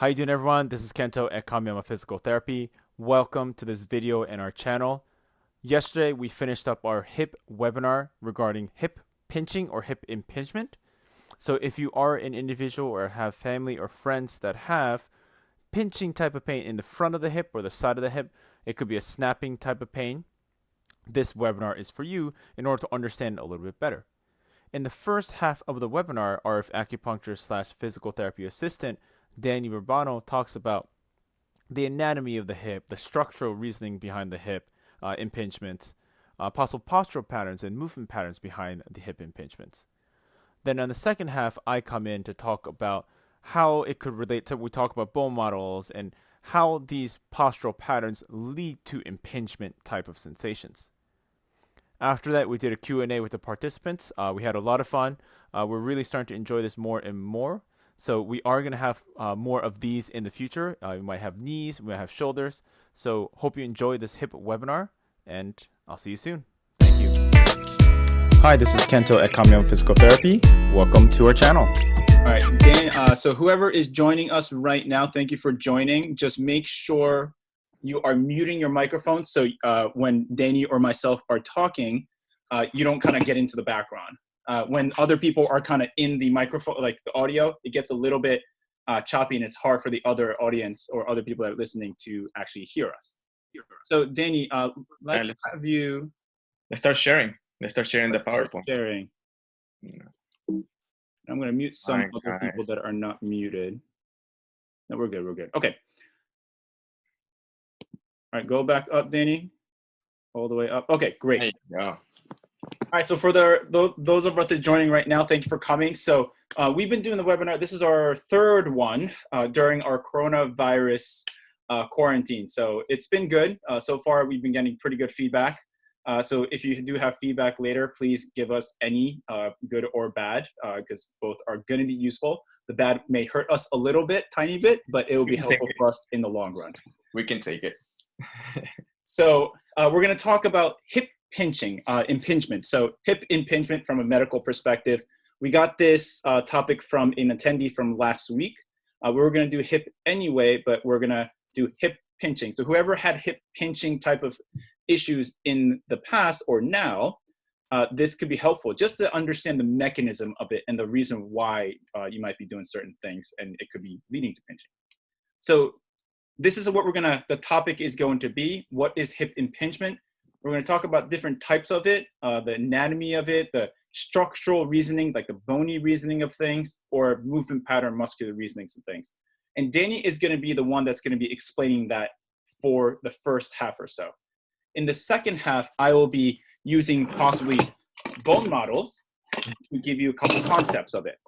How you doing, everyone? This is Kento at Kamiyama Physical Therapy. Welcome to this video in our channel. Yesterday, we finished up our hip webinar regarding hip pinching or hip impingement. So if you are an individual or have family or friends that have pinching type of pain in the front of the hip or the side of the hip, it could be a snapping type of pain. This webinar is for you in order to understand it a little bit better. In the first half of the webinar, our acupuncture/physical therapy assistant, Danny Rubano, talks about the anatomy of the hip, the structural reasoning behind the hip impingements, possible postural patterns and movement patterns behind the hip impingements. Then in the second half, I come in to talk about how it could relate to, we talk about bone models and how these postural patterns lead to impingement type of sensations. After that, we did a Q&A with the participants. We had a lot of fun. We're really starting to enjoy this more and more. So we are going to have more of these in the future. We might have knees, we might have shoulders. So hope you enjoy this hip webinar, and I'll see you soon. Thank you. Hi, this is Kento at Kamiyama Physical Therapy. Welcome to our channel. All right, Dan, so whoever is joining us right now, thank you for joining. Just make sure you are muting your microphone so when Danny or myself are talking, you don't kind of get into the background. When other people are kind of in the microphone, like the audio, it gets a little bit choppy and it's hard for the other audience or other people that are listening to actually hear us. So Danny, let's have you. Let's start sharing. Let's start sharing the PowerPoint. Sharing. I'm going to mute some other people that are not muted. No, we're good. We're good. Okay. All right, go back up, Danny. All the way up. Okay, great. There you go. All right, so for those of us that are joining right now, thank you for coming. So we've been doing the webinar. This is our third one during our coronavirus quarantine. So it's been good. So far, we've been getting pretty good feedback. So if you do have feedback later, please give us any good or bad, because both are going to be useful. The bad may hurt us a little bit, tiny bit, but it will be helpful for us in the long run. We can take it. So we're going to talk about hip pinching, impingement. So hip impingement from a medical perspective. We got this topic from an attendee from last week. We were going to do hip anyway, but we're going to do hip pinching. So whoever had hip pinching type of issues in the past or now, this could be helpful just to understand the mechanism of it and the reason why you might be doing certain things and it could be leading to pinching. So this is what the topic is going to be. What is hip impingement? We're going to talk about different types of it, the anatomy of it, the structural reasoning, like the bony reasoning of things, or movement pattern, muscular reasonings of things. And Danny is going to be the one that's going to be explaining that for the first half or so. In the second half, I will be using possibly bone models to give you a couple concepts of it.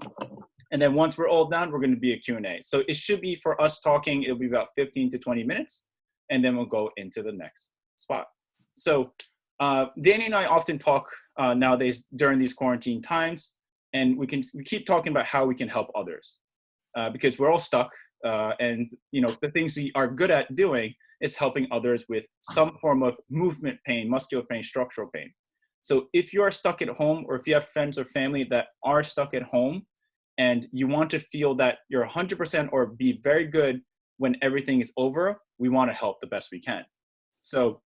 And then once we're all done, we're going to be a Q&A. So it should be for us talking, it'll be about 15 to 20 minutes, and then we'll go into the next spot. So Danny and I often talk nowadays during these quarantine times, and we keep talking about how we can help others because we're all stuck. And the things we are good at doing is helping others with some form of movement pain, muscular pain, structural pain. So if you are stuck at home, or if you have friends or family that are stuck at home, and you want to feel that you're 100% or be very good when everything is over, we want to help the best we can. So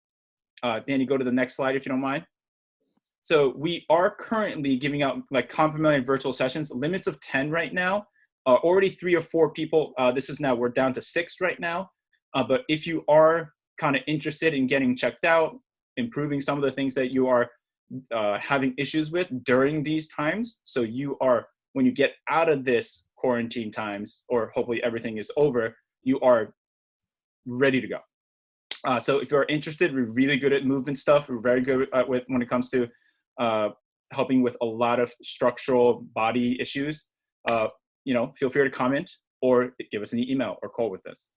Danny, go to the next slide if you don't mind. So we are currently giving out like complimentary virtual sessions, limits of 10 right now. Already 3 or 4 people. We're down to 6 right now. But if you are kind of interested in getting checked out, improving some of the things that you are having issues with during these times, so you are, when you get out of this quarantine times, or hopefully everything is over, you are ready to go. So if you're interested, we're really good at movement stuff. We're very good when it comes to helping with a lot of structural body issues. Feel free to comment or give us an email or call with us.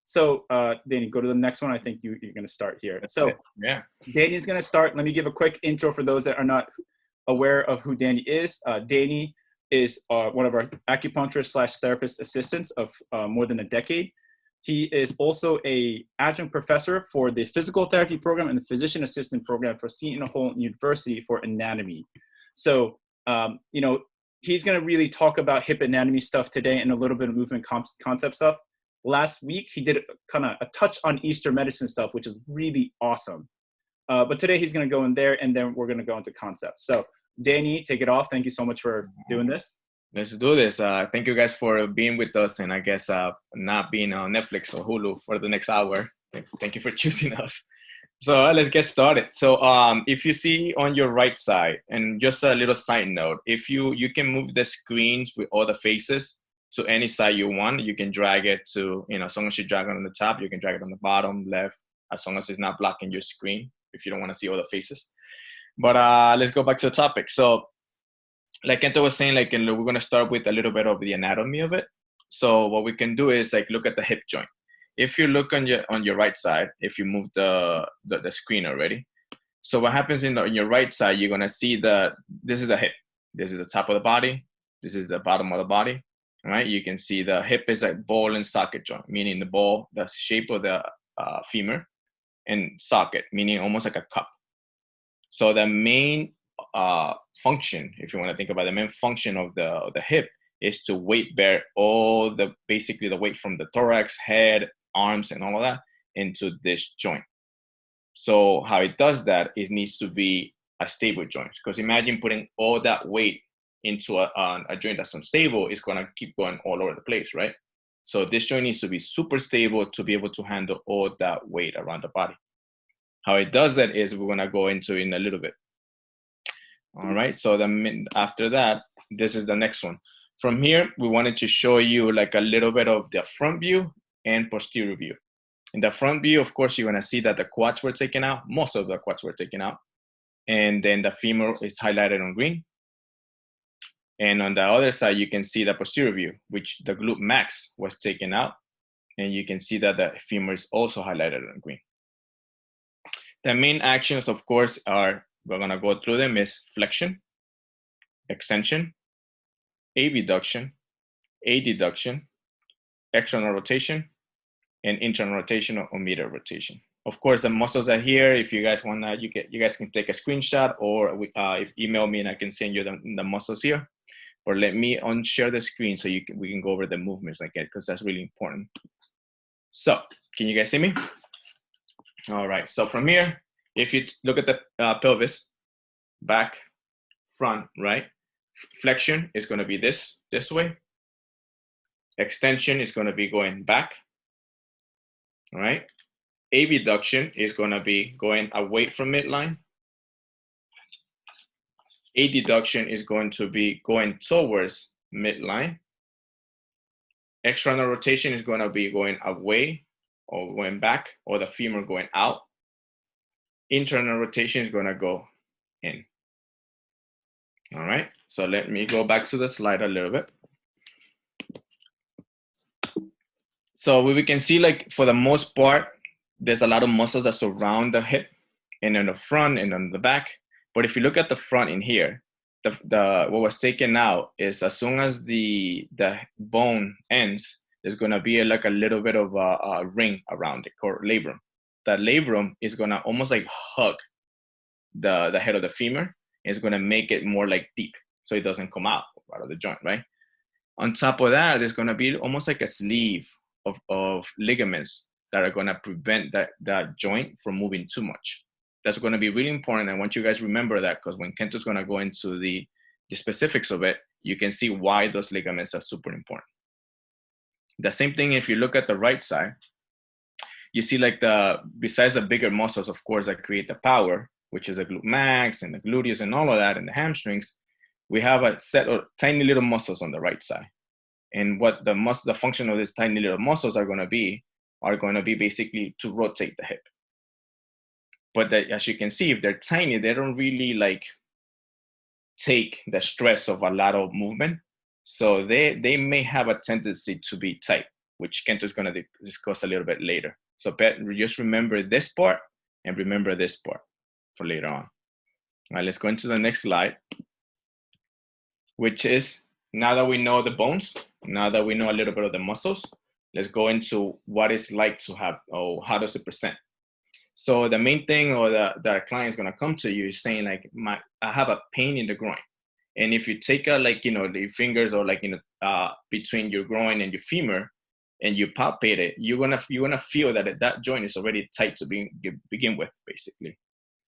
So Danny, go to the next one. I think you're going to start here. So yeah, Danny's going to start. Let me give a quick intro for those that are not aware of who Danny is. Danny is one of our acupuncturist/therapist assistants of more than a decade. He is also an adjunct professor for the physical therapy program and the physician assistant program for Seton Hall University for anatomy. So, he's going to really talk about hip anatomy stuff today and a little bit of movement concept stuff. last week, he did kind of a touch on Eastern medicine stuff, which is really awesome. But today he's going to go in there, and then we're going to go into concepts. So Danny, take it off. Thank you so much for doing this. Let's do this. Thank you guys for being with us, and I guess not being on Netflix or Hulu for the next hour. Thank you for choosing us. So let's get started. So if you see on your right side, and just a little side note, if you can move the screens with all the faces to any side you want. You can drag it to, as long as you drag it on the top, you can drag it on the bottom, left, as long as it's not blocking your screen if you don't want to see all the faces. But let's go back to the topic. So like Kento was saying, we're going to start with a little bit of the anatomy of it. So what we can do is look at the hip joint. If you look on your right side, if you move the screen already, so what happens on your right side, you're going to see this is the hip. This is the top of the body. This is the bottom of the body. Right? You can see the hip is like ball and socket joint, meaning the shape of the femur, and socket, meaning almost like a cup. So the main function, if you want to think about the main function of the hip, is to weight bear basically the weight from the thorax, head, arms, and all of that into this joint. So how it does that is needs to be a stable joint, because imagine putting all that weight into a joint that's unstable, is going to keep going all over the place, right? So this joint needs to be super stable to be able to handle all that weight around the body. How it does that is we're going to go into in a little bit. All right, so after that, this is the next one. From here, we wanted to show you a little bit of the front view and posterior view. In the front view, of course, you're going to see that the quads were taken out. Most of the quads were taken out. And then the femur is highlighted on green. And on the other side, you can see the posterior view, which the glute max was taken out. And you can see that the femur is also highlighted on green. The main actions, of course, we're going to go through them, is flexion, extension, abduction, adduction, external rotation, and internal rotation or medial rotation. Of course, the muscles are here. If you guys want that, you guys can take a screenshot or email me and I can send you the muscles here. Or let me unshare the screen so we can go over the movements because that's really important. So, can you guys see me? All right. So from here, if you look at the pelvis, back, front, right? Flexion is going to be this way. Extension is going to be going back. All right. Abduction is going to be going away from midline. Adduction is going to be going towards midline. External rotation is going to be going away or going back, or the femur going out. Internal rotation is going to go in. All right, so let me go back to the slide a little bit. So we can see for the most part, there's a lot of muscles that surround the hip and in the front and on the back. But if you look at the front in here, what was taken out is as soon as the bone ends, there's going to be a little bit of a ring around it called labrum. That labrum is going to almost hug the head of the femur. It's going to make it more deep so it doesn't come out of the joint, right? On top of that, there's going to be almost like a sleeve of ligaments that are going to prevent that joint from moving too much. That's going to be really important. I want you guys to remember that, because when Kento's going to go into the specifics of it, you can see why those ligaments are super important. The same thing if you look at the right side, you see besides the bigger muscles, of course, that create the power, which is the glute max and the gluteus and all of that, and the hamstrings, we have a set of tiny little muscles on the right side. And what the function of these tiny little muscles are going to be basically to rotate the hip. But as you can see, if they're tiny, they don't really take the stress of a lot of movement. So they may have a tendency to be tight, which Kento is going to discuss a little bit later. So just remember this part and remember this part for later on. All right, let's go into the next slide, which is, now that we know the bones, now that we know a little bit of the muscles, let's go into what it's like to have, how does it present? So the main thing, or the client is going to come to you is saying I have a pain in the groin. And if you take your fingers or between your groin and your femur, and you palpate it, you're gonna feel that joint is already tight to begin with, basically.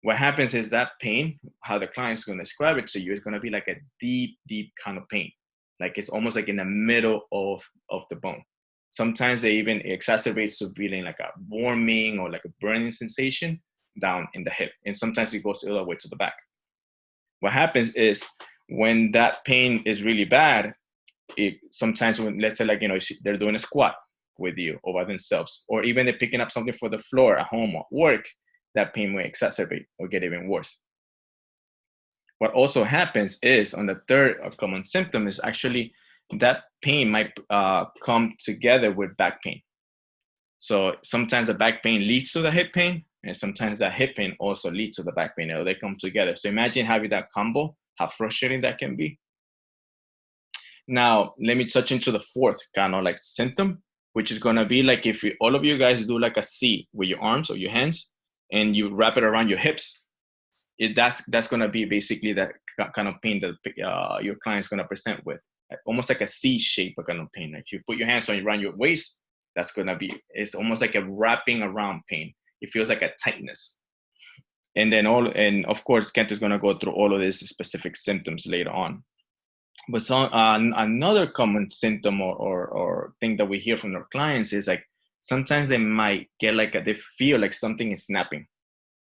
What happens is that pain, how the client's gonna describe it to you, is gonna be like a deep, deep kind of pain. Like it's almost like in the middle of the bone. Sometimes they even exacerbates to feeling like a warming or like a burning sensation down in the hip. And sometimes it goes all the way to the back. What happens is when that pain is really bad, sometimes when, let's say, like, they're doing a squat with you or by themselves, or even they're picking up something for the floor at home or work, that pain may exacerbate or get even worse. What also happens is, on the third common symptom, is actually that pain might come together with back pain. So sometimes the back pain leads to the hip pain, and sometimes that hip pain also leads to the back pain. They come together. So imagine having that combo, how frustrating that can be. Now, let me touch into the fourth kind of like symptom, which is going to be like if all of you guys do like a C with your arms or your hands and you wrap it around your hips, that's going to be basically that kind of pain that your client's going to present with, almost like a C shape kind of pain. Like you put your hands around your waist, that's going to be, it's almost like a wrapping around pain. It feels like a tightness. And of course, Kent is going to go through all of these specific symptoms later on. But another common symptom or thing that we hear from our clients is like sometimes they might get like they feel like something is snapping.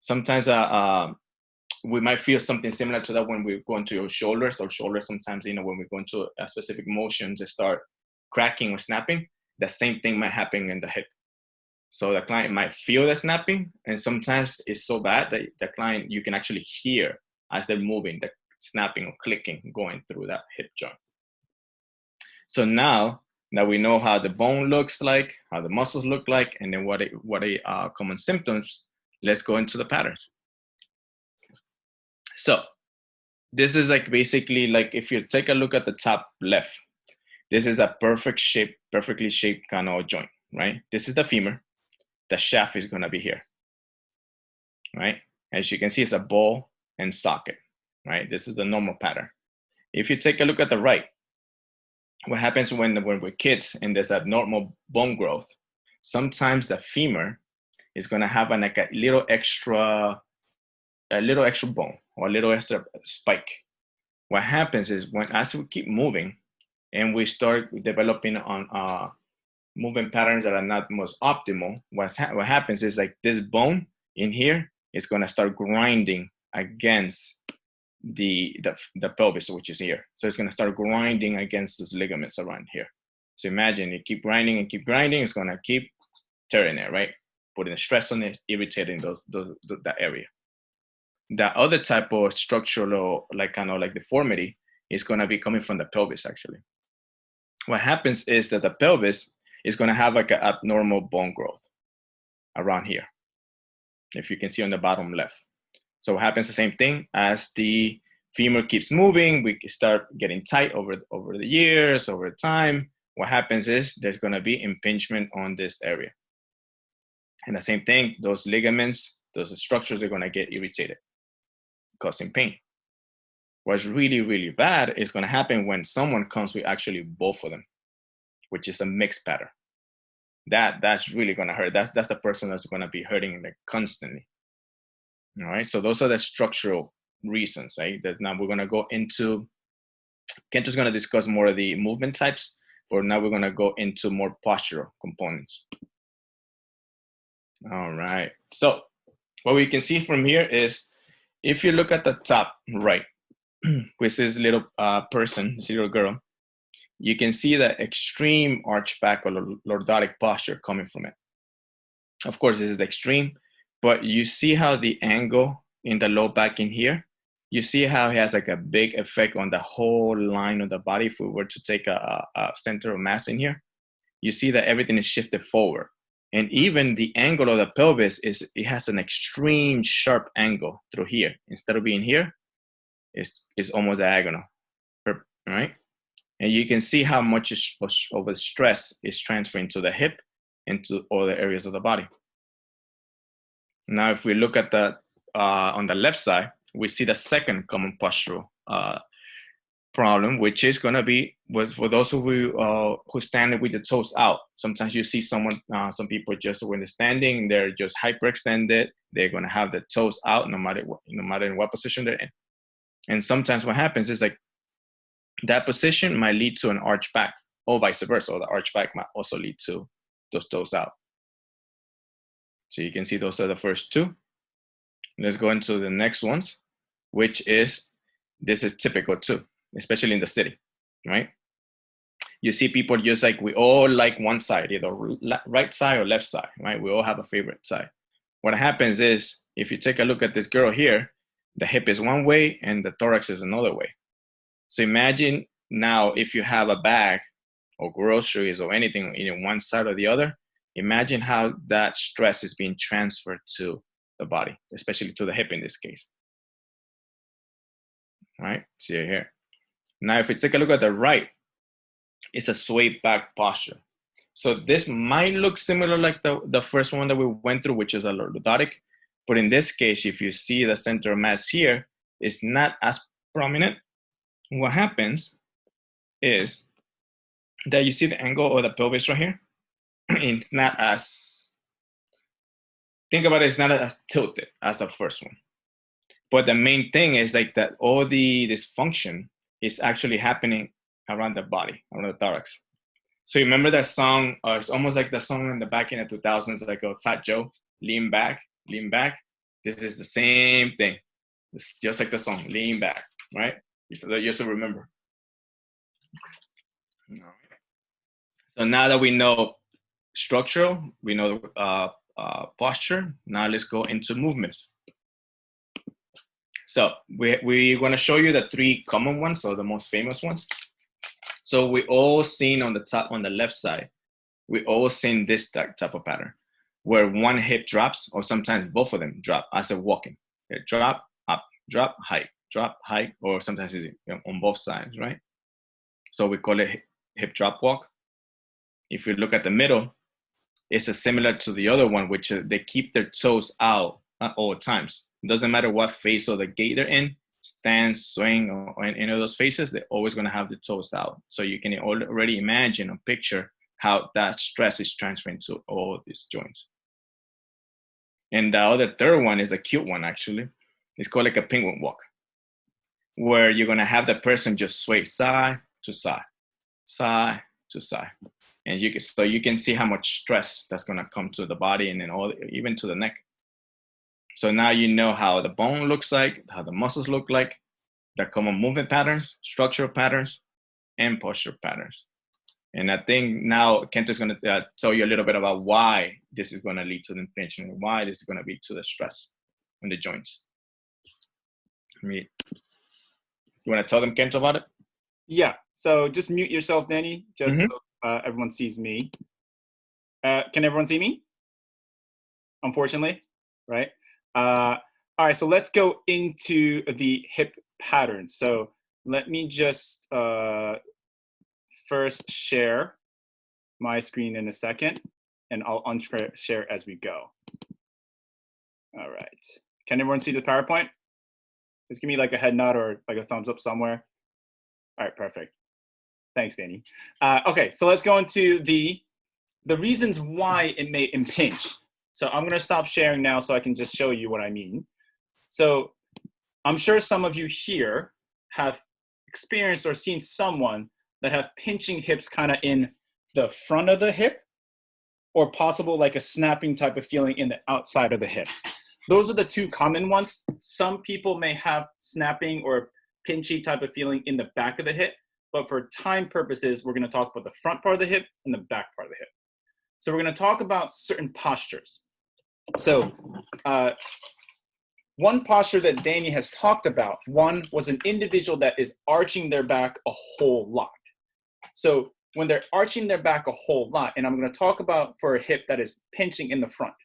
Sometimes we might feel something similar to that when we go into your shoulders, or shoulders sometimes, when we go into a specific motion to start cracking or snapping. The same thing might happen in the hip. So the client might feel the snapping, and sometimes it's so bad that the client, you can actually hear as they're moving, the snapping or clicking going through that hip joint. So now that we know how the bone looks like, how the muscles look like, and then what are common symptoms, let's go into the patterns. So this is like basically like if you take a look at the top left, this is a perfectly shaped kind of joint, right? This is the femur. The shaft is going to be here, right? As you can see, it's a ball and socket, right? This is the normal pattern. If you take a look at the right, what happens when we're kids and there's abnormal bone growth, sometimes the femur is going to have a little extra bone or a little extra spike. What happens is as we keep moving and we start developing on movement patterns that are not most optimal, what happens is like this bone in here is going to start grinding against the pelvis, which is here. So it's going to start grinding against those ligaments around here. So imagine you keep grinding and keep grinding, it's going to keep tearing it, right? Putting a stress on it, irritating that area. The other type of structural, like kind of like deformity, is going to be coming from the pelvis, actually. What happens is that the pelvis is going to have like an abnormal bone growth around here, if you can see on the bottom left. So what happens, the same thing, as the femur keeps moving, we start getting tight over the years, over time. What happens is there's going to be impingement on this area. And the same thing, those ligaments, those structures are going to get irritated, causing pain. What's really, really bad is going to happen when someone comes with actually both of them, which is a mixed pattern. That's really going to hurt. That's the person that's going to be hurting like constantly. All right. So those are the structural reasons, right? That now we're going to go into, Kento's going to discuss more of the movement types, but now we're going to go into more postural components. All right. So what we can see from here is, if you look at the top right, which is little person, this little girl, you can see the extreme arch back or lordotic posture coming from it. Of course, this is the extreme, but you see how the angle in the low back in here, you see how it has like a big effect on the whole line of the body. If we were to take a center of mass in here, you see that everything is shifted forward. And even the angle of the pelvis it has an extreme sharp angle through here. Instead of being here, it's almost diagonal, right? And you can see how much of the stress is transferring to the hip and to all the areas of the body. Now, if we look at on the left side, we see the second common postural problem, which is going to be for those who stand with the toes out. Sometimes you see some people just when they're standing, they're just hyperextended. They're going to have the toes out no matter in what position they're in. And sometimes what happens is like that position might lead to an arch back, or vice versa. Or the arch back might also lead to those toes out. So you can see those are the first two. Let's go into the next ones, which is, this is typical too, especially in the city, right? You see people just like, we all like one side, either right side or left side, right? We all have a favorite side. What happens is, if you take a look at this girl here, the hip is one way and the thorax is another way. So imagine now if you have a bag or groceries or anything in one side or the other, imagine how that stress is being transferred to the body, especially to the hip in this case. All right, see it here. Now, if we take a look at the right, it's a sway back posture. So this might look similar like the first one that we went through, which is a lordotic. But in this case, if you see the center of mass here, it's not as prominent. What happens is that you see the angle of the pelvis right here. It's not as, think about it, it's not as tilted as the first one. But the main thing is like that all the dysfunction is actually happening around the body, around the thorax. So you remember that song, it's almost like the song in the back in the 2000s, like a Fat Joe, lean back, lean back. This is the same thing. It's just like the song, lean back, right? You should remember. So now that we know structural, we know posture, now let's go into movements. So we're going to show you the three common ones, so the most famous ones. So we all seen on the top, on the left side, we all seen this type of pattern where one hip drops, or sometimes both of them drop as they're walking. They drop, up, drop, height, or sometimes it's on both sides, right? So we call it hip drop walk. If you look at the middle, it's similar to the other one, which they keep their toes out at all times. It doesn't matter what phase of the gait they're in, stance, swing, or in any of those phases, they're always going to have the toes out. So you can already imagine or picture how that stress is transferring to all these joints. And the other third one is a cute one, actually. It's called like a penguin walk, where you're going to have the person just sway side to side, side to side. And you can see how much stress that's going to come to the body and then even to the neck. So now you know how the bone looks like, how the muscles look like, the common movement patterns, structural patterns, and posture patterns. And I think now Kento is going to tell you a little bit about why this is going to lead to the impingement, and why this is going to lead to the stress in the joints. You want to tell them, Kento, about it? Yeah. So just mute yourself, Danny, just so everyone sees me. Can everyone see me? Unfortunately, right? All right, so let's go into the hip pattern. So let me just first share my screen in a second, and I'll unshare as we go. All right. Can everyone see the PowerPoint? Just give me like a head nod or like a thumbs up somewhere. All right, perfect. Thanks, Danny. Okay, so let's go into the reasons why it may impinge. So I'm gonna stop sharing now so I can just show you what I mean. So I'm sure some of you here have experienced or seen someone that have pinching hips kind of in the front of the hip, or possible like a snapping type of feeling in the outside of the hip. Those are the two common ones. Some people may have snapping or pinchy type of feeling in the back of the hip, but for time purposes, we're gonna talk about the front part of the hip and the back part of the hip. So we're gonna talk about certain postures. So one posture that Danny has talked about, one was an individual that is arching their back a whole lot. So when they're arching their back a whole lot, and I'm going to talk about for a hip that is pinching in the front,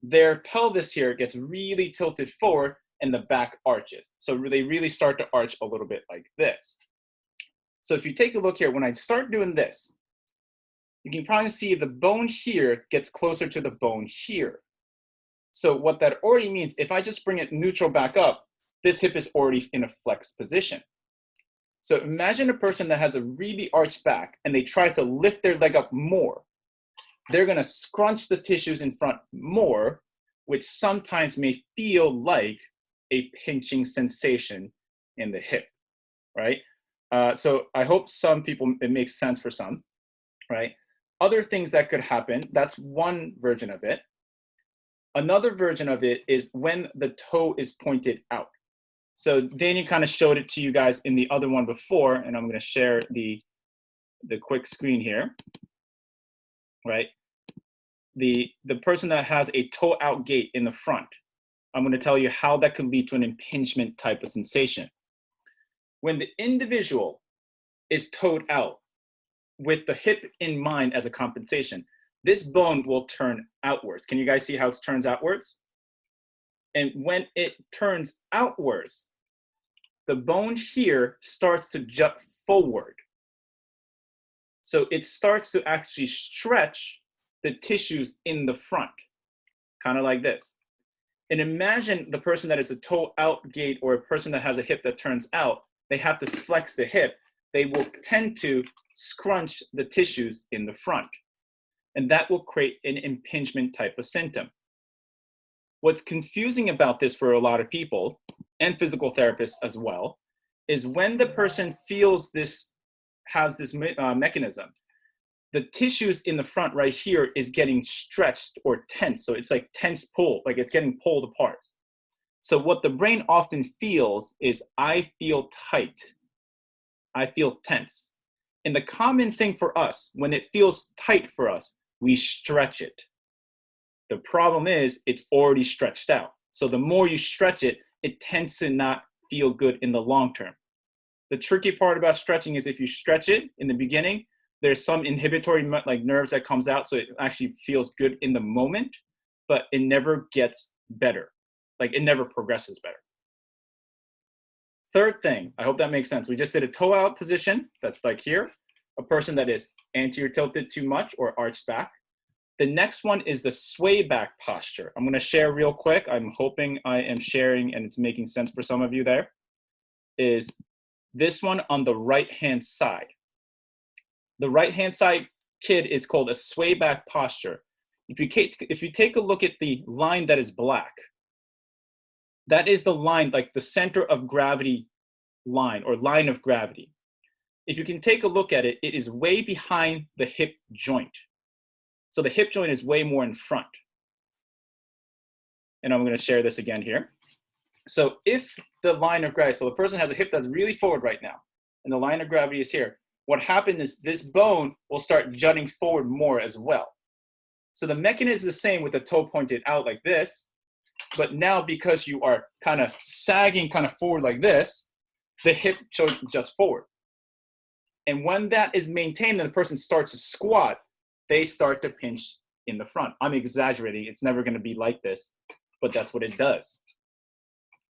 their pelvis here gets really tilted forward and the back arches. So they really start to arch a little bit like this. So if you take a look here, when I start doing this, you can probably see the bone here gets closer to the bone here. So what that already means, if I just bring it neutral back up, this hip is already in a flexed position. So imagine a person that has a really arched back and they try to lift their leg up more. They're going to scrunch the tissues in front more, which sometimes may feel like a pinching sensation in the hip, right? So I hope some people, it makes sense for some, right? Other things that could happen, that's one version of it. Another version of it is when the toe is pointed out. So Danny kind of showed it to you guys in the other one before, and I'm going to share the quick screen here, right? The person that has a toe out gait in the front, I'm going to tell you how that could lead to an impingement type of sensation. When the individual is toed out with the hip in mind as a compensation, this bone will turn outwards. Can you guys see how it turns outwards? And when it turns outwards, the bone here starts to jut forward. So it starts to actually stretch the tissues in the front, kind of like this. And imagine the person that is a toe out gait or a person that has a hip that turns out, they have to flex the hip. They will tend to scrunch the tissues in the front. And that will create an impingement type of symptom. What's confusing about this for a lot of people, and physical therapists as well, is when the person feels this, has this mechanism, the tissues in the front right here is getting stretched or tense. So it's like tense pull, like it's getting pulled apart. So what the brain often feels is, I feel tight, I feel tense. And the common thing for us, when it feels tight for us, we stretch it. The problem is it's already stretched out. So the more you stretch it, it tends to not feel good in the long term. The tricky part about stretching is if you stretch it in the beginning, there's some inhibitory like nerves that comes out, so it actually feels good in the moment, but it never gets better. Like it never progresses better. Third thing, I hope that makes sense. We just did a toe out position, that's like here, a person that is anterior tilted too much or arched back. The next one is the sway back posture. I'm gonna share real quick. I'm hoping I am sharing and it's making sense for some of you there. Is this one on the right-hand side. The right-hand side kid is called a sway back posture. If you take a look at the line that is black, that is the line, like the center of gravity line or line of gravity. If you can take a look at it, it is way behind the hip joint. So the hip joint is way more in front. And I'm going to share this again here. So if the line of gravity, so the person has a hip that's really forward right now, and the line of gravity is here, what happens is this bone will start jutting forward more as well. So the mechanism is the same with the toe pointed out like this, but now because you are kind of sagging kind of forward like this, the hip juts forward. And when that is maintained and the person starts to squat, they start to pinch in the front. I'm exaggerating. It's never going to be like this, but that's what it does,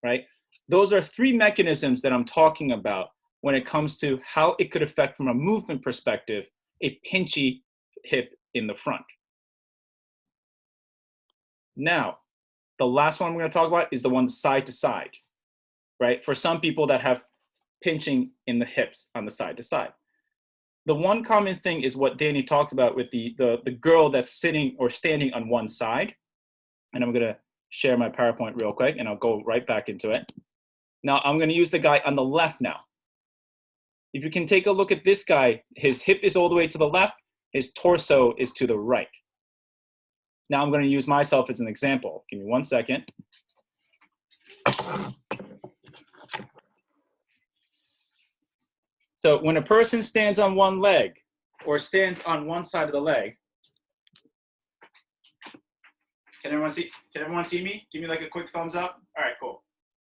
right? Those are three mechanisms that I'm talking about when it comes to how it could affect from a movement perspective, a pinchy hip in the front. Now, the last one I'm going to talk about is the one side to side, right? For some people that have pinching in the hips on the side to side. The one common thing is what Danny talked about with the girl that's sitting or standing on one side. And I'm going to share my PowerPoint real quick and I'll go right back into it. Now I'm going to use the guy on the left now. If you can take a look at this guy, his hip is all the way to the left, his torso is to the right. Now I'm going to use myself as an example. Give me 1 second. So when a person stands on one leg or stands on one side of the leg, can everyone see me? Give me like a quick thumbs up. All right, cool.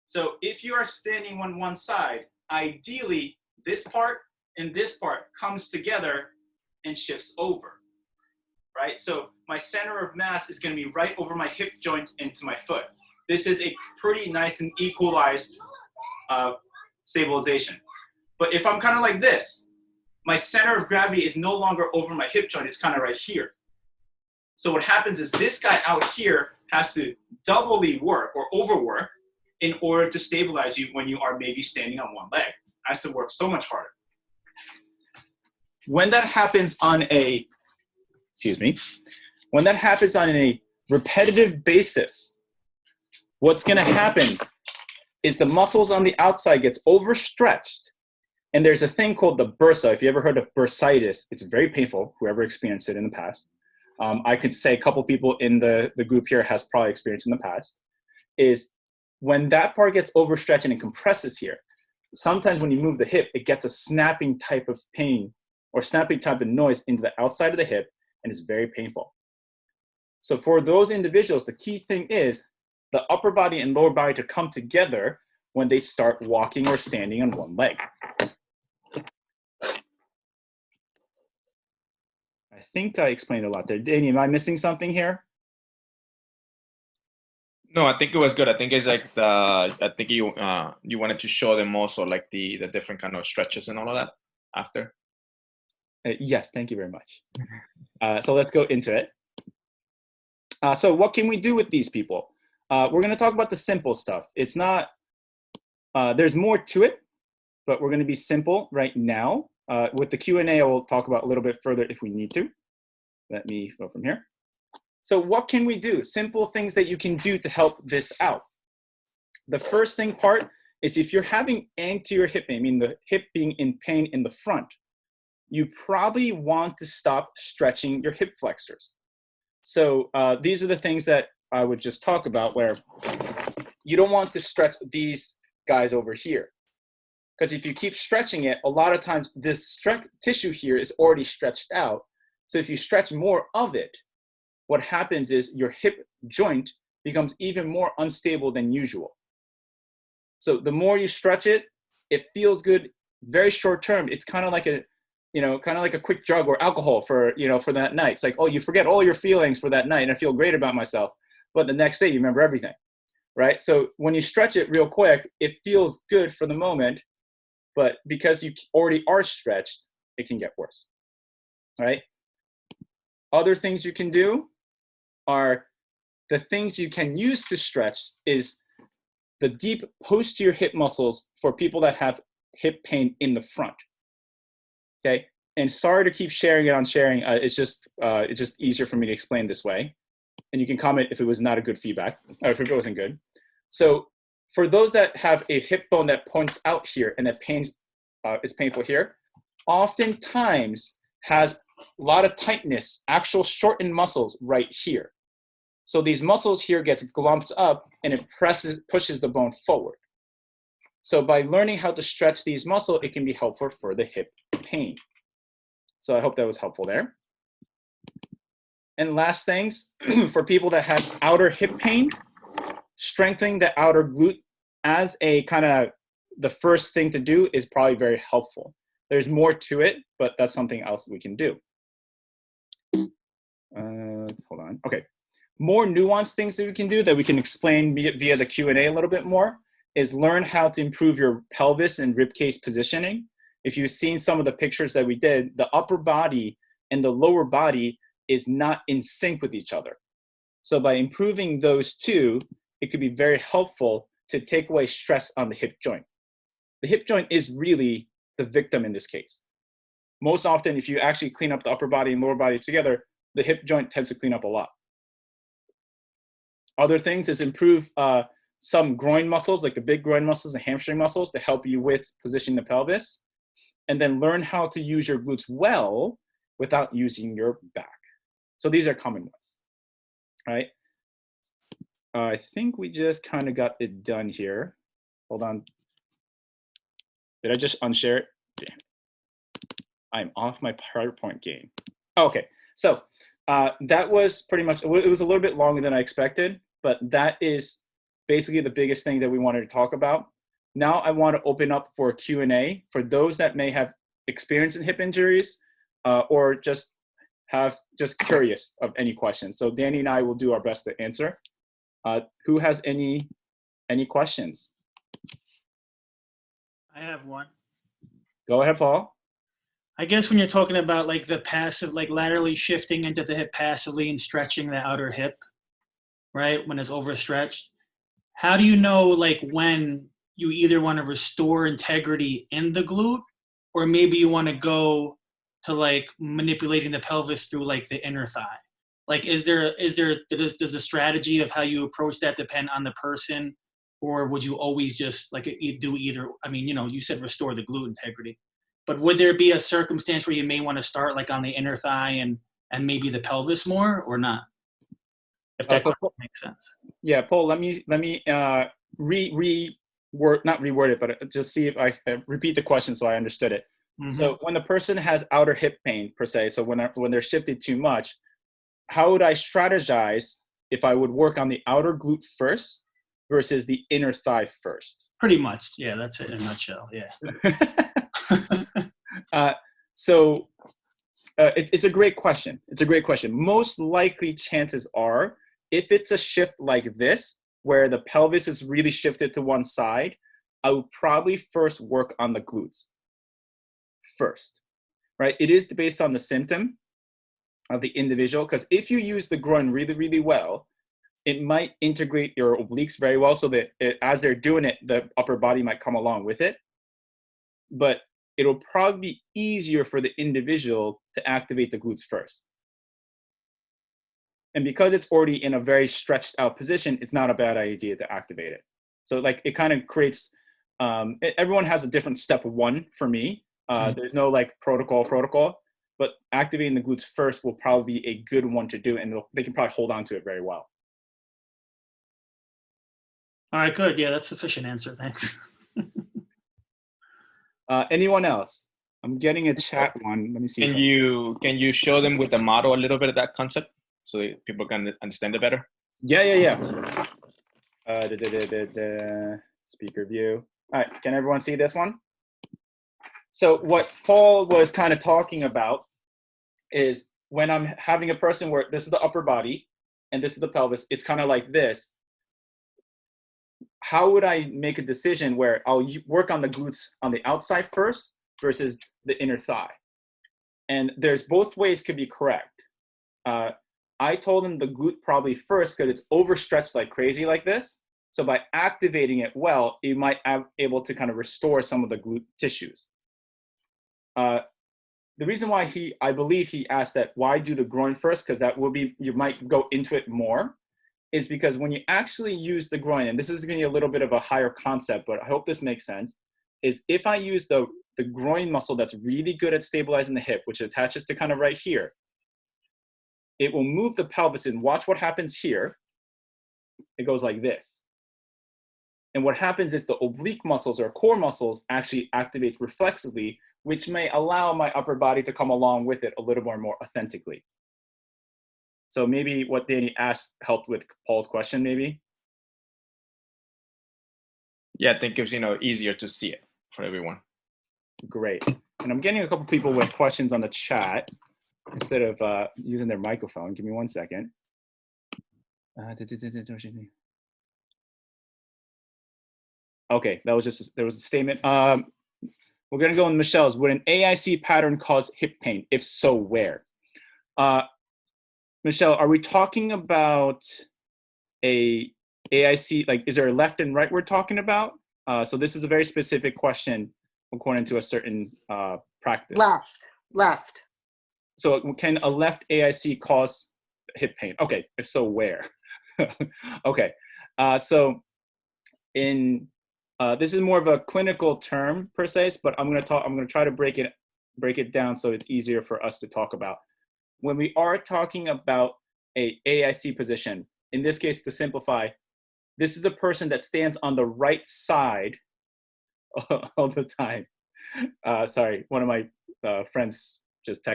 So if you are standing on one side, ideally this part and this part comes together and shifts over, right? So my center of mass is going to be right over my hip joint into my foot. This is a pretty nice and equalized stabilization. But if I'm kind of like this, my center of gravity is no longer over my hip joint, it's kind of right here. So what happens is this guy out here has to doubly work or overwork in order to stabilize you when you are maybe standing on one leg. has to work so much harder. When that happens on a, when that happens on a repetitive basis, what's going to happen is the muscles on the outside gets overstretched. And there's a thing called the bursa. If you ever heard of bursitis, it's very painful, whoever experienced it in the past. I could say a couple people in the group here has probably experienced in the past, is when that part gets overstretched and it compresses here, sometimes when you move the hip, it gets a snapping type of pain or snapping type of noise into the outside of the hip, and it's very painful. So for those individuals, the key thing is the upper body and lower body to come together when they start walking or standing on one leg. I think I explained a lot there. Danny, am I missing something here? No, I think it was good. I think it's like I think you wanted to show them also like the different kind of stretches and all of that after. Yes, thank you very much. So let's go into it. So what can we do with these people? We're going to talk about the simple stuff. It's not, there's more to it, but we're going to be simple right now. With the Q&A, I will talk about a little bit further if we need to. Let me go from here. So what can we do? Simple things that you can do to help this out. The first thing part is if you're having anterior hip pain, I mean the hip being in pain in the front, you probably want to stop stretching your hip flexors. So these are the things that I would just talk about, where you don't want to stretch these guys over here. Because if you keep stretching it, a lot of times this tissue here is already stretched out. So if you stretch more of it, what happens is your hip joint becomes even more unstable than usual. So the more you stretch it, it feels good very short term. It's kind of like a, kind of like a quick drug or alcohol for, for that night. It's like, oh, you forget all your feelings for that night and I feel great about myself. But the next day you remember everything, right? So when you stretch it real quick, it feels good for the moment, but because you already are stretched, it can get worse, right? Other things you can do are the things you can use to stretch is the deep posterior hip muscles for people that have hip pain in the front. Okay, and sorry to keep sharing it on sharing. It's just easier for me to explain this way. And you can comment if it was not a good feedback, or if it wasn't good. So for those that have a hip bone that points out here and that is painful here, oftentimes has a lot of tightness, actual shortened muscles right here. So these muscles here gets glumped up and it pushes the bone forward. So by learning how to stretch these muscles, it can be helpful for the hip pain. So I hope that was helpful there. And last things, for people that have outer hip pain, strengthening the outer glute as a kind of the first thing to do is probably very helpful. There's more to it, but that's something else we can do. Hold on. Okay. More nuanced things that we can do that we can explain via the Q&A a little bit more is learn how to improve your pelvis and ribcage positioning. If you've seen some of the pictures that we did, the upper body and the lower body is not in sync with each other. So by improving those two, it could be very helpful to take away stress on the hip joint. The hip joint is really the victim in this case. Most often, if you actually clean up the upper body and lower body together, the hip joint tends to clean up a lot. Other things is improve some groin muscles, like the big groin muscles and hamstring muscles, to help you with positioning the pelvis. And then learn how to use your glutes well without using your back. So these are common ones, right? I think we just kind of got it done here. Hold on. Did I just unshare it? Damn. I'm off my PowerPoint game. Okay, so that was pretty much, it was a little bit longer than I expected, but that is basically the biggest thing that we wanted to talk about. Now I want to open up for Q&A for those that may have experience in hip injuries or just curious of any questions. So Danny and I will do our best to answer. Who has any questions? I have one. Go ahead, Paul. I guess when you're talking about like the passive, like laterally shifting into the hip passively and stretching the outer hip, right? When it's overstretched, how do you know like when you either want to restore integrity in the glute, or maybe you want to go to like manipulating the pelvis through like the inner thigh. Like, does the strategy of how you approach that depend on the person, or would you always just like do either? I mean, you said restore the glute integrity, but would there be a circumstance where you may want to start like on the inner thigh and maybe the pelvis more, or not? If that makes sense. Yeah, Paul, let me not reword it, but just see if I repeat the question so I understood it. Mm-hmm. So when the person has outer hip pain per se, so when they're shifted too much, how would I strategize if I would work on the outer glute first versus the inner thigh first? Pretty much, yeah. That's it in a nutshell. Yeah. It's a great question. It's a great question. Most likely, chances are, if it's a shift like this, where the pelvis is really shifted to one side, I would probably first work on the glutes first, right? It is based on the symptom of the individual, because if you use the groin really, really well, it might integrate your obliques very well, so that as they're doing it, the upper body might come along with it. But it'll probably be easier for the individual to activate the glutes first. And because it's already in a very stretched out position, it's not a bad idea to activate it. So like it kind of creates, everyone has a different step one for me. There's no like protocol, but activating the glutes first will probably be a good one to do, and they can probably hold on to it very well. All right, good. Yeah, that's sufficient answer. Thanks. Anyone else? I'm getting a chat one. Let me see. Can you show them with the model a little bit of that concept so that people can understand it better? Yeah. Speaker view. All right, can everyone see this one? So what Paul was kind of talking about is when I'm having a person where this is the upper body and this is the pelvis, it's kind of like this. How would I make a decision where I'll work on the glutes on the outside first versus the inner thigh? And there's both ways could be correct. I told him the glute probably first because it's overstretched like crazy like this. So by activating it well, you might be able to kind of restore some of the glute tissues. The reason why I believe he asked that, why do the groin first? Because that will be, you might go into it more, is because when you actually use the groin, and this is going to be a little bit of a higher concept, but I hope this makes sense, is if I use the groin muscle that's really good at stabilizing the hip, which attaches to kind of right here, it will move the pelvis and watch what happens here. It goes like this. And what happens is the oblique muscles or core muscles actually activate reflexively, which may allow my upper body to come along with it a little more authentically. So maybe what Danny asked helped with Paul's question, maybe? Yeah, I think it's easier to see it for everyone. Great. And I'm getting a couple people with questions on the chat instead of using their microphone. Give me 1 second. Okay, there was a statement. We're gonna go in Michelle's. Would an AIC pattern cause hip pain? If so, where? Michelle, are we talking about a AIC, like is there a left and right we're talking about? So this is a very specific question according to a certain practice. Left. So can a left AIC cause hip pain? Okay, if so, where? Okay, so in this is more of a clinical term per se, but I'm gonna try to break it down so it's easier for us to talk about. When we are talking about a AIC position, in this case, to simplify, this is a person that stands on the right side all the time. Sorry, one of my friends just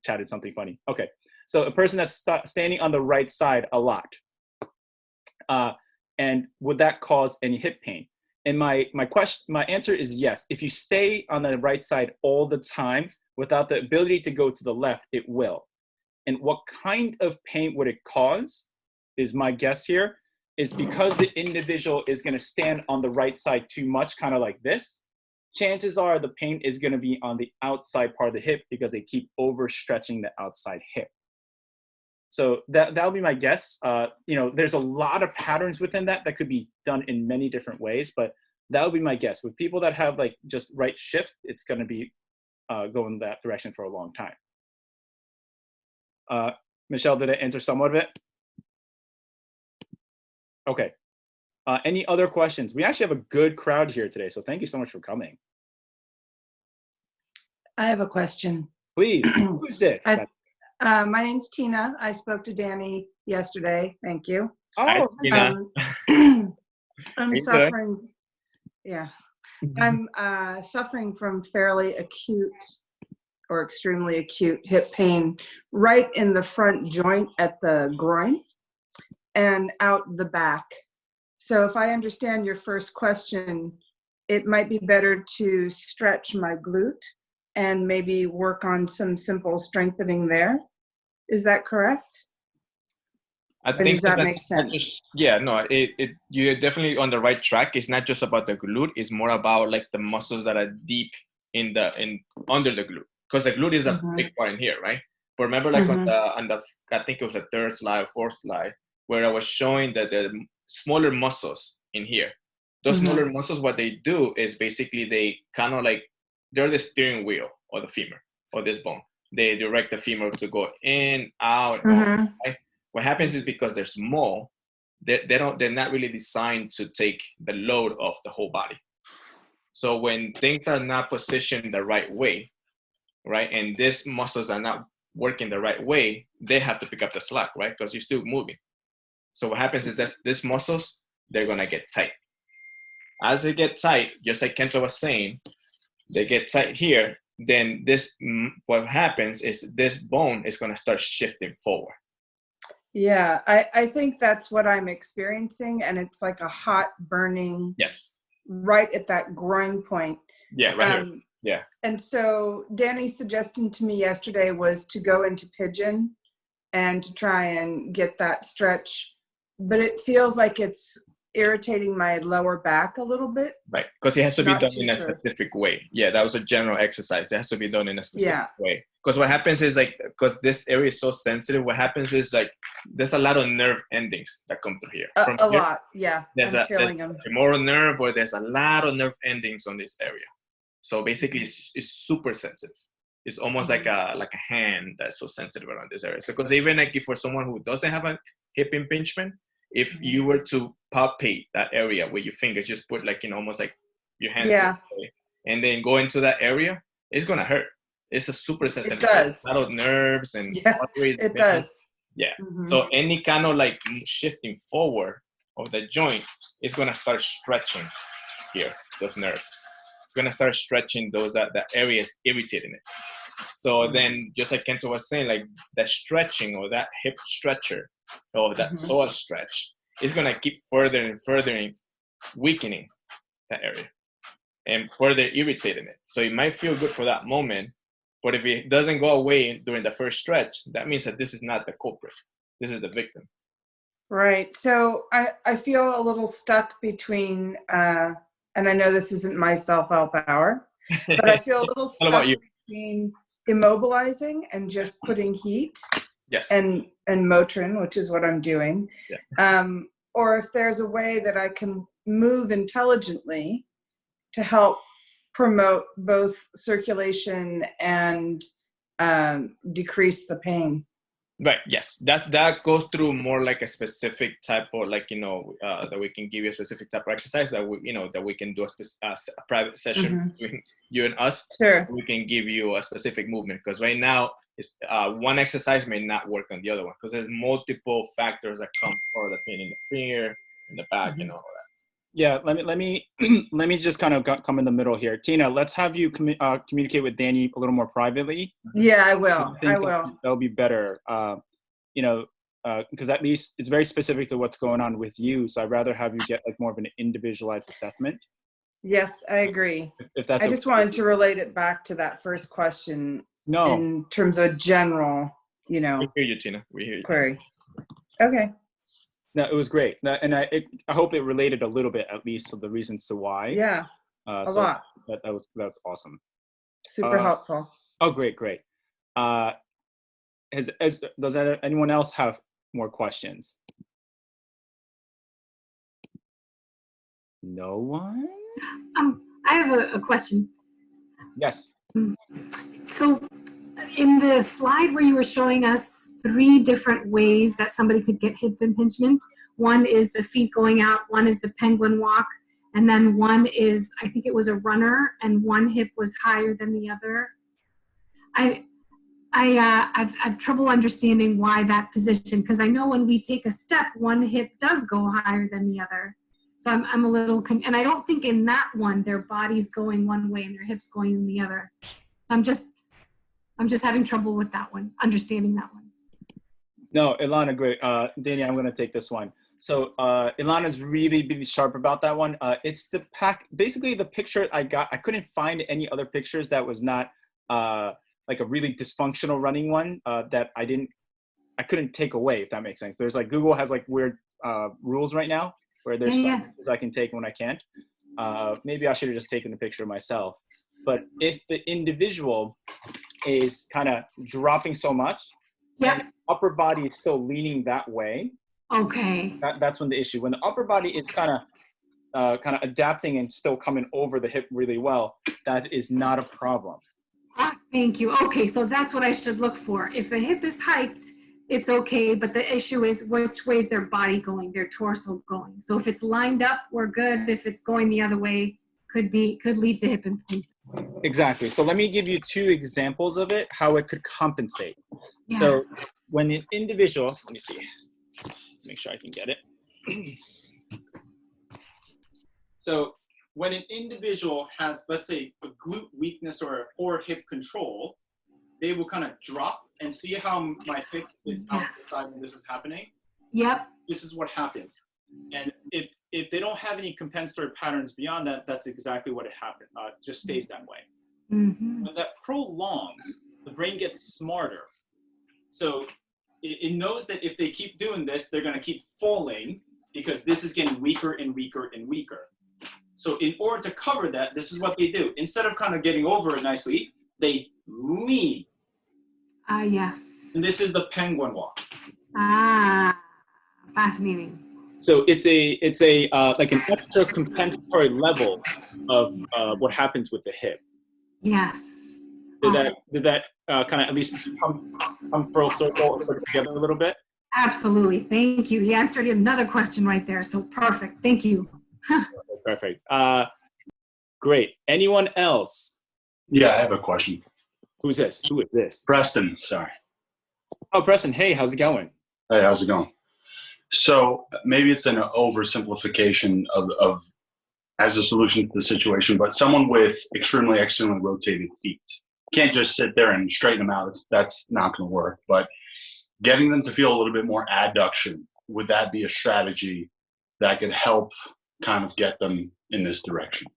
chatted something funny. Okay, so a person that's standing on the right side a lot. And would that cause any hip pain? And my answer is yes. If you stay on the right side all the time without the ability to go to the left, it will. And what kind of pain would it cause is my guess here, is because the individual is going to stand on the right side too much, kind of like this, chances are the pain is going to be on the outside part of the hip because they keep overstretching the outside hip. So that'll be my guess. There's a lot of patterns within that could be done in many different ways, but That would be my guess. With people that have like just right shift, it's going to be going that direction for a long time. Michelle, did I answer somewhat of it? Okay. Any other questions? We actually have a good crowd here today, so thank you so much for coming. I have a question. Please, who's this? My name's Tina. I spoke to Danny yesterday. Thank you. Oh, Tina. I'm suffering. Yeah, I'm suffering from fairly acute or extremely acute hip pain right in the front joint at the groin and out the back. So if I understand your first question, it might be better to stretch my glute and maybe work on some simple strengthening there. Is that correct? I Or think does that make sense? You're definitely on the right track. It's not just about the glute. It's more about like the muscles that are deep under the glute, because the glute is a big part in here, right? But remember, like on the I think it was the third slide, fourth slide, where I was showing that the smaller muscles in here. Those smaller muscles, what they do is basically they kind of like, they're the steering wheel or the femur or this bone. They direct the femur to go in, out, on, right? What happens is because they're small, they're not really designed to take the load of the whole body. So when things are not positioned the right way, right, and these muscles are not working the right way, they have to pick up the slack, right? Because you're still moving. So what happens is that these muscles, they're gonna get tight. As they get tight, just like Kento was saying, they get tight here, then what happens is this bone is gonna start shifting forward. Yeah, I think that's what I'm experiencing, and it's like a hot burning. Yes. Right at that groin point. Yeah, right here. Yeah. And so Danny's suggestion to me yesterday was to go into pigeon and to try and get that stretch, but it feels like it's irritating my lower back a little bit. Right, because it has to be done in a specific way. Yeah, that was a general exercise. It has to be done in a specific way. Because what happens is like, because this area is so sensitive, what happens is like, there's a lot of nerve endings that come through here. A lot, yeah. There's a femoral nerve, or there's a lot of nerve endings on this area. So basically, it's super sensitive. It's almost like a hand that's so sensitive around this area. So because even like if for someone who doesn't have a hip impingement, if you were to palpate that area with your fingers, just put like, almost like your hands and then go into that area, it's gonna hurt. It's a super sensitive. It does. A lot of nerves and it does. Yeah. So any kind of like shifting forward of the joint is gonna start stretching here, those nerves. It's gonna start stretching those that areas irritating it. So then, just like Kento was saying, like that stretching or that hip stretcher or that psoas stretch is gonna keep further and further weakening that area and further irritating it. So it might feel good for that moment, but if it doesn't go away during the first stretch, that means that this is not the culprit. This is the victim. Right. So I feel a little stuck between, and I know this isn't my self-help hour, but I feel a little stuck between immobilizing and just putting heat and Motrin, which is what I'm doing. Yeah. Or if there's a way that I can move intelligently to help promote both circulation and decrease the pain. Right. Yes. That goes through more like a specific type of like, that we can give you a specific type of exercise that we can do a private session between you and us. Sure. We can give you a specific movement, because right now it's one exercise may not work on the other one, because there's multiple factors that come for the pain in the finger, in the back, and all that. Yeah. Let me just kind of come in the middle here. Tina, let's have you communicate with Danny a little more privately. Yeah, I will. That'll be better. Because at least it's very specific to what's going on with you. So I'd rather have you get like more of an individualized assessment. Yes, I agree. If that's I just wanted to relate it back to that first question. No. In terms of general, We hear you, Tina. We hear you. Query. Okay. No, it was great. And I hope it related a little bit, at least, to the reasons to why. Yeah. A lot. That's awesome. Super helpful. Oh, great. Does anyone else have more questions? No one? I have a question. Yes. So in the slide where you were showing us 3 different ways that somebody could get hip impingement, one is the feet going out, one is the penguin walk, and then one is, I think it was a runner, and one hip was higher than the other. I've trouble understanding why that position, because I know when we take a step, one hip does go higher than the other. So I'm a little, and I don't think in that one, their body's going one way and their hips going in the other. So I'm just having trouble with that one, understanding that one. No, Ilana, great. Danny, I'm going to take this one. So Ilana's really sharp about that one. It's the basically the picture I got. I couldn't find any other pictures that was not like a really dysfunctional running one that I couldn't take away, if that makes sense. There's like, Google has like weird rules right now where there's some pictures I can take when I can't. Maybe I should have just taken the picture myself. But if the individual is kind of dropping so much, and the upper body is still leaning that way, that's when the issue. When the upper body is kind of adapting and still coming over the hip really well, that is not a problem. Thank you. Okay, so that's what I should look for. If the hip is hiked, it's okay, but the issue is which way is their body going, their torso going. So if it's lined up, we're good. If it's going the other way, could lead to hip impingement. Exactly. So let me give you 2 examples of it, how it could compensate. Yeah. So when an individual, let me see, make sure I can get it. So when an individual has, let's say, a glute weakness or a poor hip control, they will kind of drop and see how my hip is outside when this is happening. Yep. This is what happens. And if they don't have any compensatory patterns beyond that, that's exactly what it happened. Just stays that way. Mm-hmm. When that prolongs, the brain gets smarter. So it knows that if they keep doing this, they're going to keep falling because this is getting weaker and weaker and weaker. So in order to cover that, this is what they do. Instead of kind of getting over it nicely, they lean. Yes. And this is the penguin walk. Fascinating. So it's a like an extra compensatory level of what happens with the hip. Yes. Did that kind of at least come full circle together a little bit? Absolutely. Thank you. You answered another question right there. So perfect. Thank you. Perfect. Great. Anyone else? Yeah, I have a question. Who's this? Who is this? Preston, sorry. Oh, Preston. Hey, how's it going? Hey, how's it going? So maybe it's an oversimplification of as a solution to the situation, but someone with extremely externally rotated feet can't just sit there and straighten them out. That's not going to work. But getting them to feel a little bit more adduction, would that be a strategy that could help kind of get them in this direction?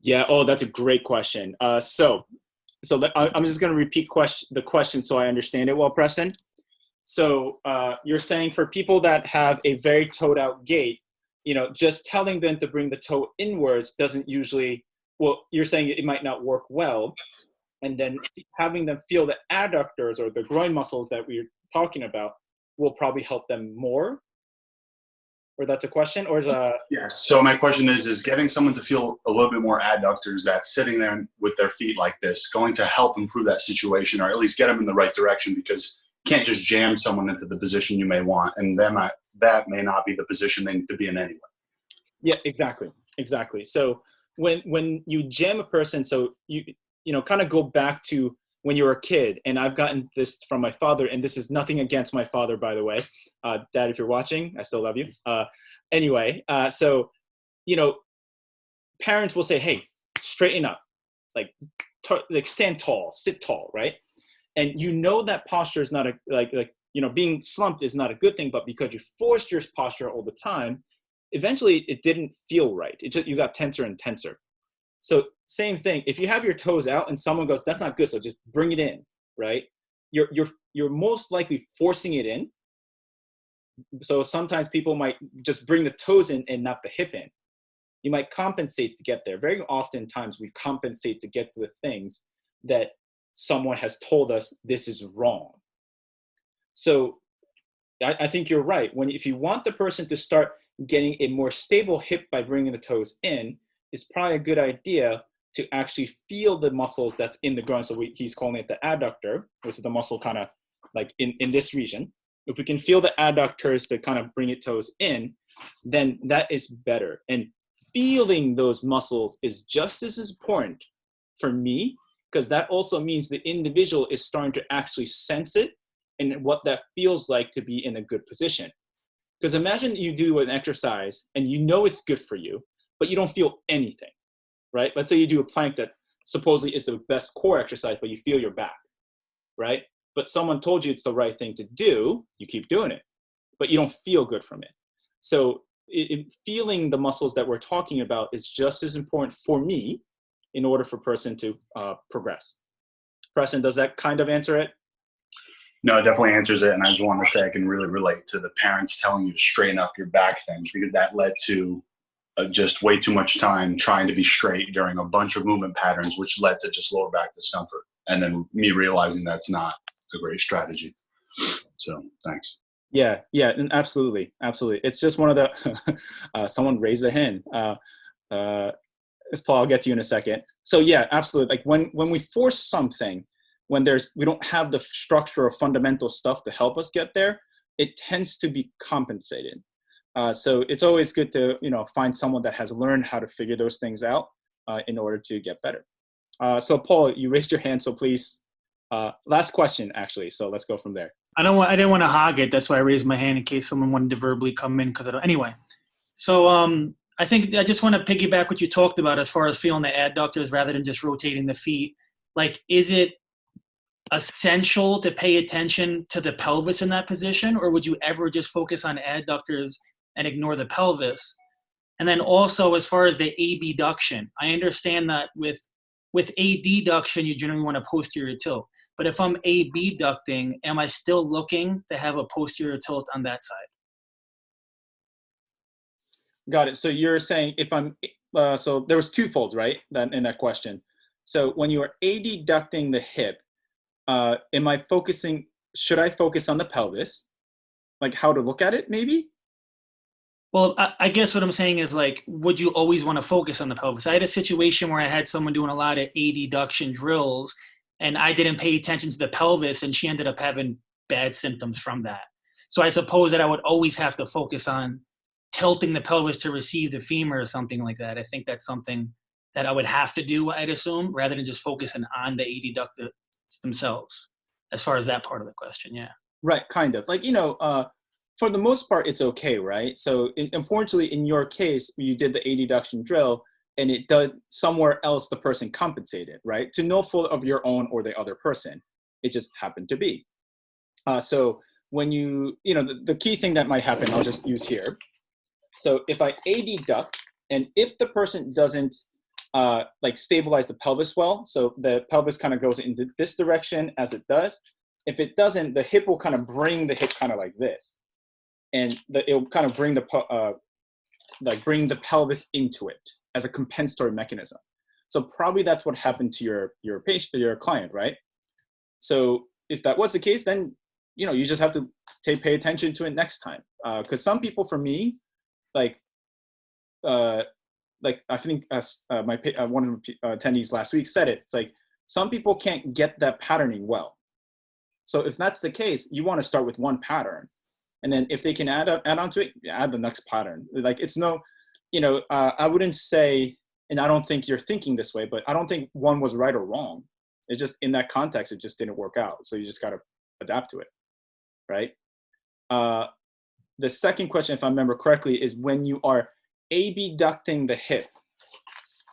Yeah. Oh, that's a great question. So I'm just going to repeat the question so I understand it well, Preston. So you're saying for people that have a very toed out gait, just telling them to bring the toe inwards doesn't usually, well, you're saying it might not work well. And then having them feel the adductors or the groin muscles that we're talking about will probably help them more? Or that's a question? Or is a... Yes. So my question is getting someone to feel a little bit more adductors, that sitting there with their feet like this, going to help improve that situation, or at least get them in the right direction, because you can't just jam someone into the position you may want, and that may not be the position they need to be in anyway. Yeah, exactly. So when you jam a person, so you kind of go back to when you were a kid, and I've gotten this from my father, and this is nothing against my father, by the way. Dad, if you're watching, I still love you. Anyway, so, parents will say, hey, straighten up, like stand tall, sit tall, right? And that posture is not being slumped is not a good thing, but because you forced your posture all the time, eventually it didn't feel right. You got tenser and tenser. So same thing, if you have your toes out and someone goes, that's not good, so just bring it in, right? You're most likely forcing it in. So sometimes people might just bring the toes in and not the hip in. You might compensate to get there. Very often times we compensate to get to the things that someone has told us this is wrong. So I think you're right. If you want the person to start getting a more stable hip by bringing the toes in, it's probably a good idea to actually feel the muscles that's in the groin. So he's calling it the adductor, which is the muscle kind of like in this region. If we can feel the adductors to kind of bring it toes in, then that is better. And feeling those muscles is just as important for me, because that also means the individual is starting to actually sense it and what that feels like to be in a good position. Because imagine you do an exercise and you know it's good for you, but you don't feel anything, right? Let's say you do a plank that supposedly is the best core exercise, but you feel your back, right? But someone told you it's the right thing to do, you keep doing it, but you don't feel good from it. So feeling the muscles that we're talking about is just as important for me in order for a person to progress. Preston, does that kind of answer it? No, it definitely answers it. And I just want to say I can really relate to the parents telling you to straighten up your back thing, because that led to just way too much time trying to be straight during a bunch of movement patterns, which led to just lower back discomfort. And then me realizing that's not a great strategy. So thanks. Yeah, and absolutely. It's just one of the, someone raised their hand. It's Paul, I'll get to you in a second. So yeah, absolutely. Like when we force something, when we don't have the structure or fundamental stuff to help us get there, it tends to be compensated. So it's always good to, find someone that has learned how to figure those things out in order to get better. So Paul, you raised your hand, so please, last question actually. So let's go from there. I didn't want to hog it. That's why I raised my hand in case someone wanted to verbally come in. Anyway, so I think I just want to piggyback what you talked about as far as feeling the adductors rather than just rotating the feet. Like, is it essential to pay attention to the pelvis in that position, or would you ever just focus on adductors and ignore the pelvis? And then also, as far as the abduction, I understand that with adduction, you generally want a posterior tilt. But if I'm abducting, am I still looking to have a posterior tilt on that side? Got it. So you're saying if I'm, so there was twofold, right, in that question. So when you are adducting the hip, should I focus on the pelvis? Like how to look at it, maybe? Well, I guess what I'm saying is, like, would you always want to focus on the pelvis? I had a situation where I had someone doing a lot of adduction drills, and I didn't pay attention to the pelvis, and she ended up having bad symptoms from that. So I suppose that I would always have to focus on tilting the pelvis to receive the femur or something like that. I think that's something that I would have to do, I'd assume, rather than just focusing on the adductors themselves, as far as that part of the question, yeah. Right, kind of. Like, for the most part, it's okay, right? So unfortunately, in your case, you did the adduction drill, and it does somewhere else the person compensated, right? To no fault of your own or the other person. It just happened to be. So when the key thing that might happen, I'll just use here. So if I adduct, and if the person doesn't stabilize the pelvis well, so the pelvis kind of goes into this direction as it does. If it doesn't, the hip will kind of bring the hip kind of like this. And it'll kind of bring the pelvis into it as a compensatory mechanism. So probably that's what happened to your patient, your client, right? So if that was the case, then you just have to pay attention to it next time. Because some people, for me, I think one of the attendees last week said it. It's like some people can't get that patterning well. So if that's the case, you want to start with one pattern. And then if they can add on to it, add the next pattern. Like it's no, I wouldn't say, and I don't think you're thinking this way, but I don't think one was right or wrong. It just, in that context, it just didn't work out. So you just got to adapt to it, right? The second question, if I remember correctly, is when you are abducting the hip.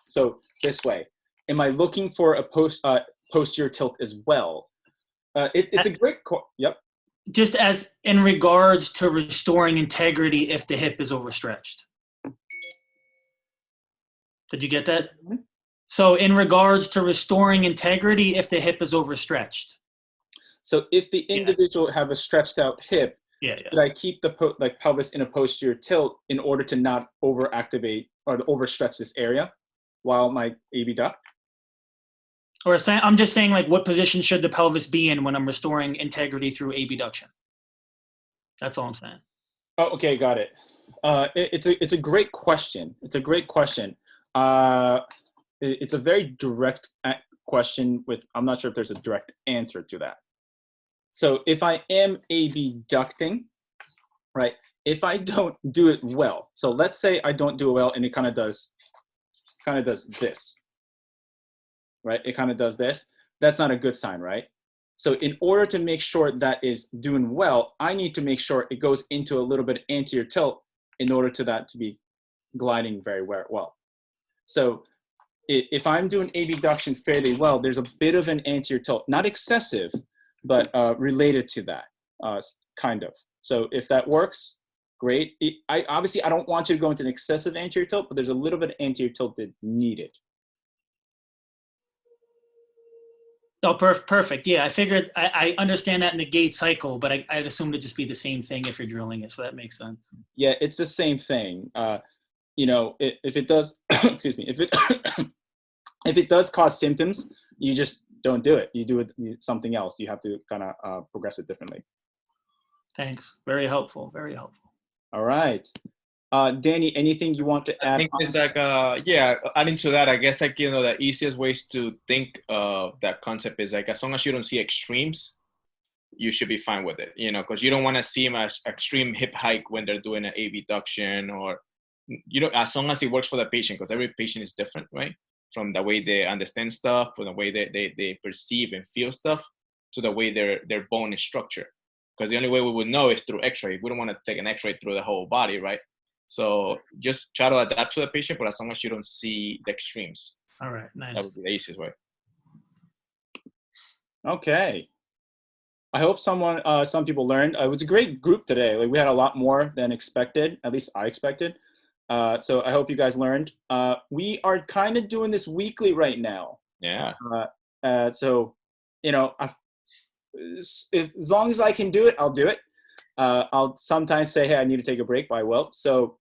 So this way, am I looking for a posterior tilt as well? It's a great, yep. Just as in regards to restoring integrity if the hip is overstretched. Did you get that? Mm-hmm. So in regards to restoring integrity if the hip is overstretched. So if the individual have a stretched out hip, should I keep the pelvis in a posterior tilt in order to not overactivate or to overstretch this area while my abduct? Or I'm just saying, like, what position should the pelvis be in when I'm restoring integrity through abduction? That's all I'm saying. Oh, okay, got it. It's a great question. It's a great question. It's a very direct question I'm not sure if there's a direct answer to that. So if I am abducting, right, if I don't do it well, so let's say I don't do it well and it kind of does this, right? It kind of does this. That's not a good sign, right? So in order to make sure that is doing well, I need to make sure it goes into a little bit anterior tilt in order to that to be gliding very well. So if I'm doing abduction fairly well, there's a bit of an anterior tilt, not excessive, but related to that, kind of. So if that works, great. I don't want you to go into an excessive anterior tilt, but there's a little bit of anterior tilt that's needed. Oh, perfect. Yeah, I figured I understand that in the gait cycle, but I'd assume it'd just be the same thing if you're drilling it. So that makes sense. Yeah, it's the same thing. If it does, excuse me, if it does cause symptoms, you just don't do it. You do it something else. You have to kind of progress it differently. Thanks. Very helpful. Very helpful. All right. Danny, anything you want to add? I think it's like, adding to that, I guess like, the easiest ways to think of that concept is like, as long as you don't see extremes, you should be fine with it, because you don't want to see them as extreme hip hike when they're doing an abduction, or, as long as it works for the patient, because every patient is different, right? From the way they understand stuff, from the way they perceive and feel stuff, to the way their bone is structured. Because the only way we would know is through x-ray. We don't want to take an x-ray through the whole body, right? So just try to adapt to the patient, but as long as you don't see the extremes. All right, nice. That would be the easiest way. Okay. I hope some people learned. It was a great group today. Like, we had a lot more than expected, at least I expected. So I hope you guys learned. We are kind of doing this weekly right now. Yeah. So, as long as I can do it, I'll do it. I'll sometimes say, hey, I need to take a break, but I will. So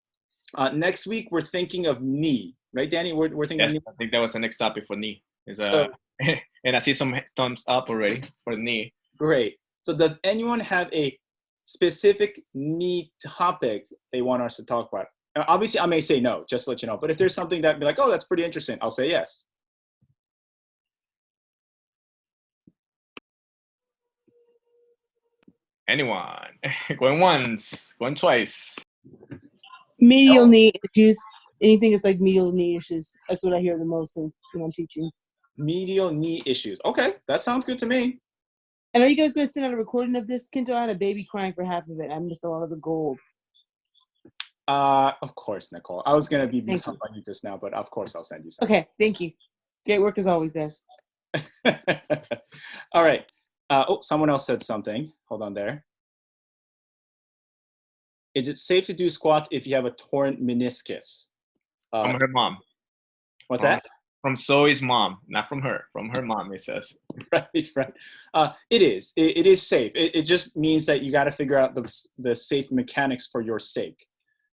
next week, we're thinking of knee. Right, Danny? We're thinking of knee. I think that was the next topic for knee. And I see some thumbs up already for knee. Great. So does anyone have a specific knee topic they want us to talk about? Obviously, I may say no, just to let you know. But if there's something that be like, oh, that's pretty interesting, I'll say yes. Anyone? Going once, going twice. Medial knee issues. Anything that's like medial knee issues. That's what I hear the most when I'm teaching. Medial knee issues. Okay, that sounds good to me. And are you guys going to send out a recording of this? Kento, I had a baby crying for half of it. I missed a lot of the gold. Of course, Nicole. I was going to be beat up on you just now, but of course I'll send you something. Okay, thank you. Great work as always, guys. All right. Someone else said something. Hold on there. Is it safe to do squats if you have a torn meniscus? From her mom. What's that? From Zoe's mom, not from her. From her mom, it says. Right. It is. It is safe. It just means that you got to figure out the safe mechanics for your sake.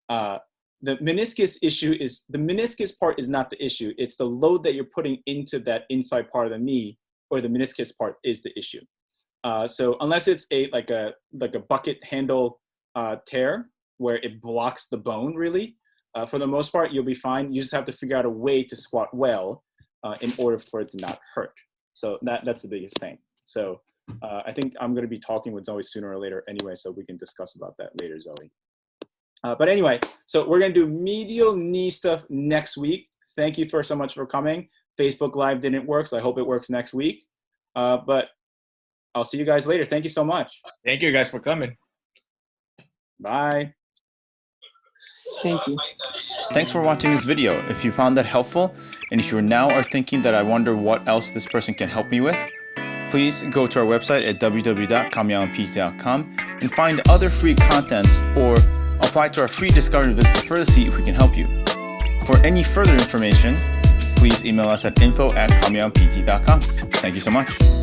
The meniscus issue is, the meniscus part is not the issue. It's the load that you're putting into that inside part of the knee, or the meniscus part, is the issue. So unless it's like a bucket handle tear where it blocks the bone, really, for the most part, you'll be fine. You just have to figure out a way to squat well in order for it to not hurt. So that's the biggest thing. So I think I'm going to be talking with Zoe sooner or later anyway, so we can discuss about that later, Zoe. But anyway, so we're going to do medial knee stuff next week. Thank you so much for coming. Facebook Live didn't work, so I hope it works next week. But I'll see you guys later. Thank you so much. Thank you guys for coming. Bye. Thank you. Thanks for watching this video. If you found that helpful, and if you now are thinking that I wonder what else this person can help me with, please go to our website at www.kamiyama.com and find other free contents, or apply to our free discovery visit to further see if we can help you. For any further information, please email us at info@kamiyama.com. Thank you so much.